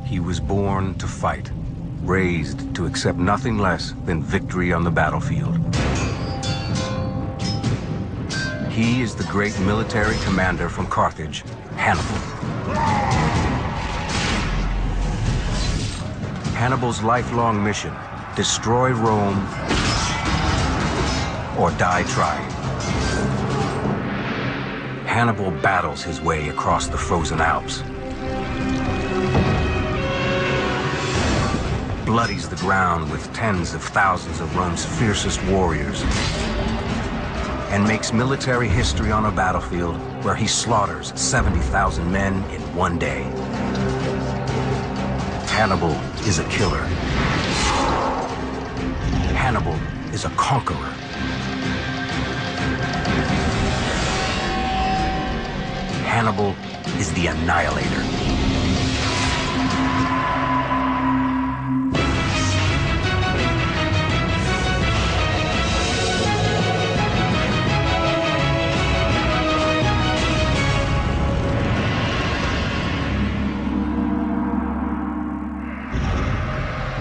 He was born to fight, raised to accept nothing less than victory on the battlefield. He is the great military commander from Carthage, Hannibal. Hannibal's lifelong mission: destroy Rome or die trying. Hannibal battles his way across the frozen Alps, bloodies the ground with tens of thousands of Rome's fiercest warriors, and makes military history on a battlefield where he slaughters 70,000 men in one day. Hannibal is a killer. Hannibal is a conqueror. Hannibal is the Annihilator.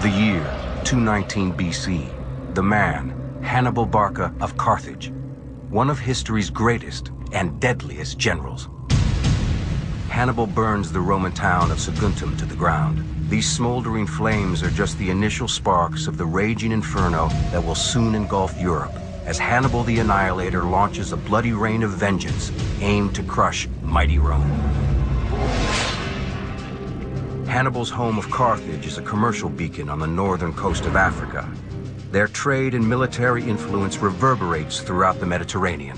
The year 219 BC, the man, Hannibal Barca of Carthage, one of history's greatest and deadliest generals. Hannibal burns the Roman town of Saguntum to the ground. These smoldering flames are just the initial sparks of the raging inferno that will soon engulf Europe as Hannibal the Annihilator launches a bloody reign of vengeance aimed to crush mighty Rome. Hannibal's home of Carthage is a commercial beacon on the northern coast of Africa. Their trade and military influence reverberates throughout the Mediterranean.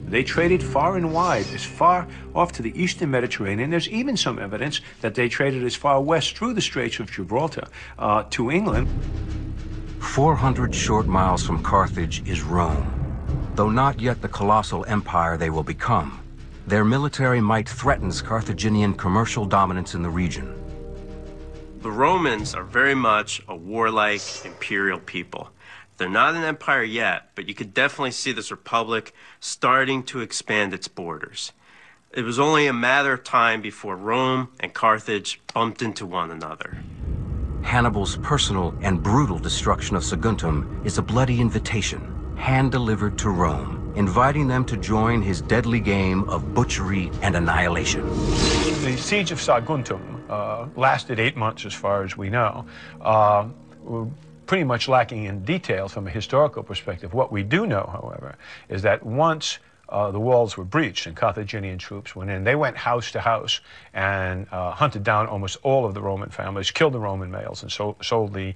They traded far and wide, as far off to the eastern Mediterranean. There's even some evidence that they traded as far west through the Straits of Gibraltar to England. 400 short miles from Carthage is Rome. Though not yet the colossal empire they will become, their military might threatens Carthaginian commercial dominance in the region. The Romans are very much a warlike imperial people. They're not an empire yet, but you could definitely see this republic starting to expand its borders. It was only a matter of time before Rome and Carthage bumped into one another. Hannibal's personal and brutal destruction of Saguntum is a bloody invitation, hand-delivered to Rome, inviting them to join his deadly game of butchery and annihilation. The siege of Saguntum lasted 8 months, as far as we know. Pretty much lacking in detail from a historical perspective. What we do know, however, is that once the walls were breached and Carthaginian troops went in, they went house to house and hunted down almost all of the Roman families, killed the Roman males, and sold the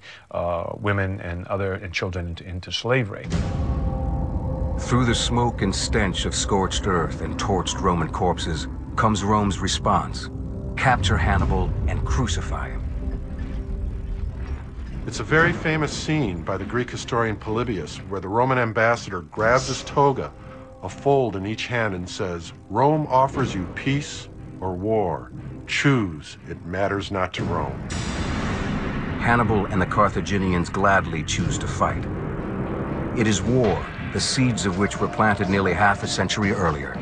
women and children into slavery. Through the smoke and stench of scorched earth and torched Roman corpses comes Rome's response: capture Hannibal and crucify him. It's a very famous scene by the Greek historian Polybius, where the Roman ambassador grabs his toga, a fold in each hand, and says, "Rome offers you peace or war. Choose, it matters not to Rome." Hannibal and the Carthaginians gladly choose to fight. It is war, the seeds of which were planted nearly half a century earlier.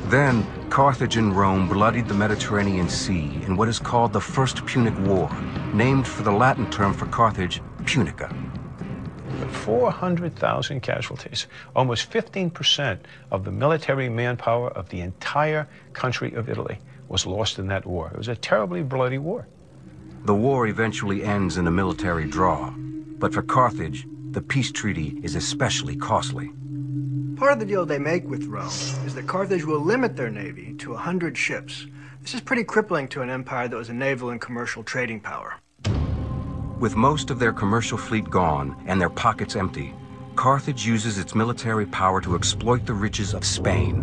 Then, Carthage and Rome bloodied the Mediterranean Sea in what is called the First Punic War, named for the Latin term for Carthage, Punica. 400,000 casualties, almost 15% of the military manpower of the entire country of Italy was lost in that war. It was a terribly bloody war. The war eventually ends in a military draw, but for Carthage, the peace treaty is especially costly. Part of the deal they make with Rome is that Carthage will limit their navy to 100 ships. This is pretty crippling to an empire that was a naval and commercial trading power. With most of their commercial fleet gone and their pockets empty, Carthage uses its military power to exploit the riches of Spain.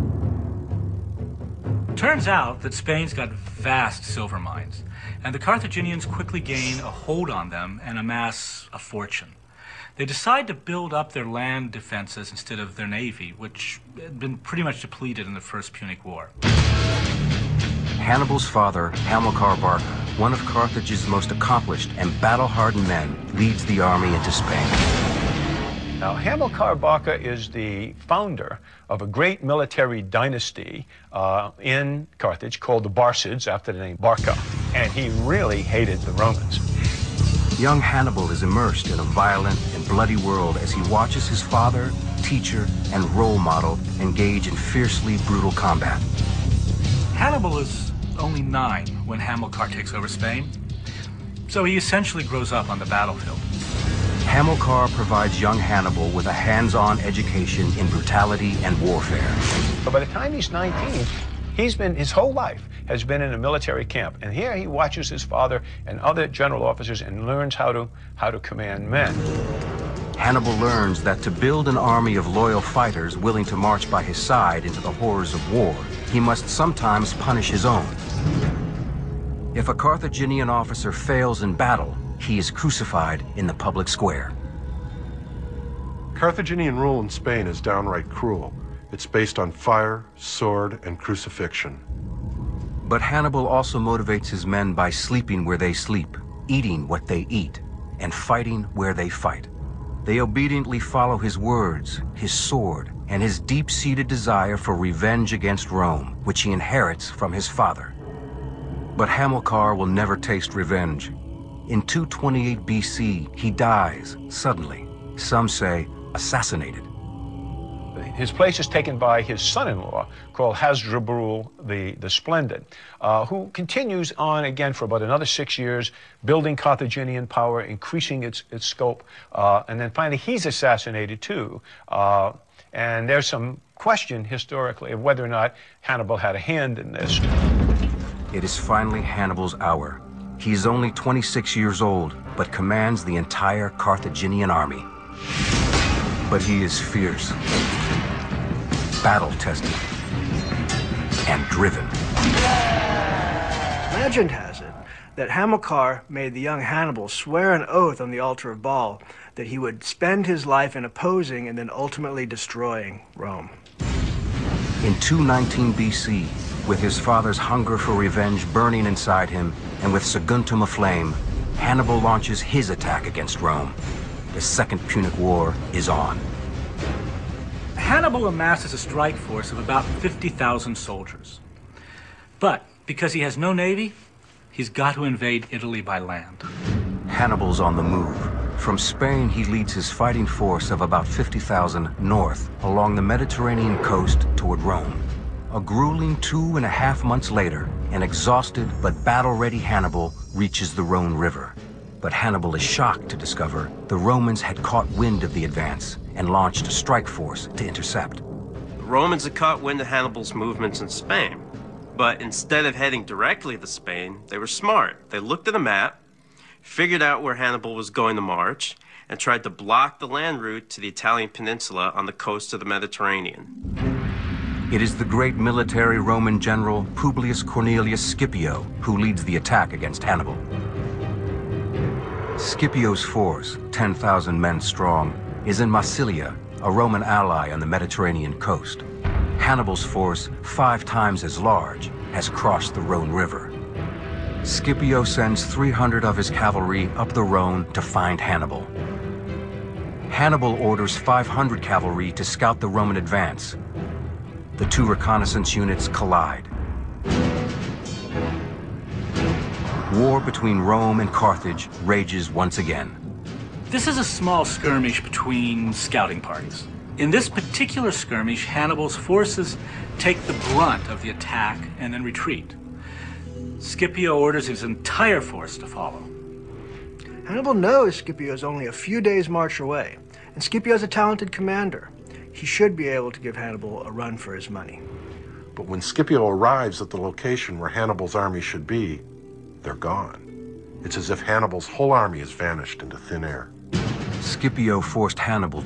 Turns out that Spain's got vast silver mines, and the Carthaginians quickly gain a hold on them and amass a fortune. They decide to build up their land defenses instead of their navy, which had been pretty much depleted in the First Punic War. Hannibal's father, Hamilcar Barca, one of Carthage's most accomplished and battle-hardened men, leads the army into Spain. Now, Hamilcar Barca is the founder of a great military dynasty in Carthage called the Barcids, after the name Barca. and he really hated the Romans. Young Hannibal is immersed in a violent and bloody world as he watches his father, teacher, and role model engage in fiercely brutal combat. Hannibal is only 9 when Hamilcar takes over Spain, so he essentially grows up on the battlefield. Hamilcar provides young Hannibal with a hands-on education in brutality and warfare. But by the time he's 19, his whole life has been in a military camp. And here he watches his father and other general officers and learns how to command men. Hannibal learns that to build an army of loyal fighters willing to march by his side into the horrors of war, he must sometimes punish his own. If a Carthaginian officer fails in battle, he is crucified in the public square. Carthaginian rule in Spain is downright cruel. It's based on fire, sword, and crucifixion. But Hannibal also motivates his men by sleeping where they sleep, eating what they eat, and fighting where they fight. They obediently follow his words, his sword, and his deep-seated desire for revenge against Rome, which he inherits from his father. But Hamilcar will never taste revenge. In 228 BC, he dies suddenly. Some say assassinated. His place is taken by his son-in-law, called Hasdrubal the Splendid, who continues on again for about another 6 years, building Carthaginian power, increasing its scope, and then finally he's assassinated too. And there's some question historically of whether or not Hannibal had a hand in this. It is finally Hannibal's hour. He is only 26 years old, but commands the entire Carthaginian army. But he is fierce, battle-tested, and driven. Legend has it that Hamilcar made the young Hannibal swear an oath on the altar of Baal that he would spend his life in opposing and then ultimately destroying Rome. In 219 BC, with his father's hunger for revenge burning inside him, and with Saguntum aflame, Hannibal launches his attack against Rome. The Second Punic War is on. Hannibal amasses a strike force of about 50,000 soldiers. But because he has no navy, he's got to invade Italy by land. Hannibal's on the move. From Spain, he leads his fighting force of about 50,000 north along the Mediterranean coast toward Rome. A grueling 2.5 months later, an exhausted but battle-ready Hannibal reaches the Rhone River. But Hannibal is shocked to discover the Romans had caught wind of the advance and launched a strike force to intercept. The Romans had caught wind of Hannibal's movements in Spain. But instead of heading directly to Spain, they were smart. They looked at a map, figured out where Hannibal was going to march, and tried to block the land route to the Italian peninsula on the coast of the Mediterranean. It is the great military Roman general Publius Cornelius Scipio who leads the attack against Hannibal. Scipio's force, 10,000 men strong, is in Massilia, a Roman ally on the Mediterranean coast. Hannibal's force, 5 times as large, has crossed the Rhone River. Scipio sends 300 of his cavalry up the Rhone to find Hannibal. Hannibal orders 500 cavalry to scout the Roman advance. The two reconnaissance units collide. War between Rome and Carthage rages once again. This is a small skirmish between scouting parties. In this particular skirmish, Hannibal's forces take the brunt of the attack and then retreat. Scipio orders his entire force to follow. Hannibal knows Scipio is only a few days' march away, and Scipio is a talented commander. He should be able to give Hannibal a run for his money. But when Scipio arrives at the location where Hannibal's army should be, they're gone. It's as if Hannibal's whole army has vanished into thin air. Scipio forced Hannibal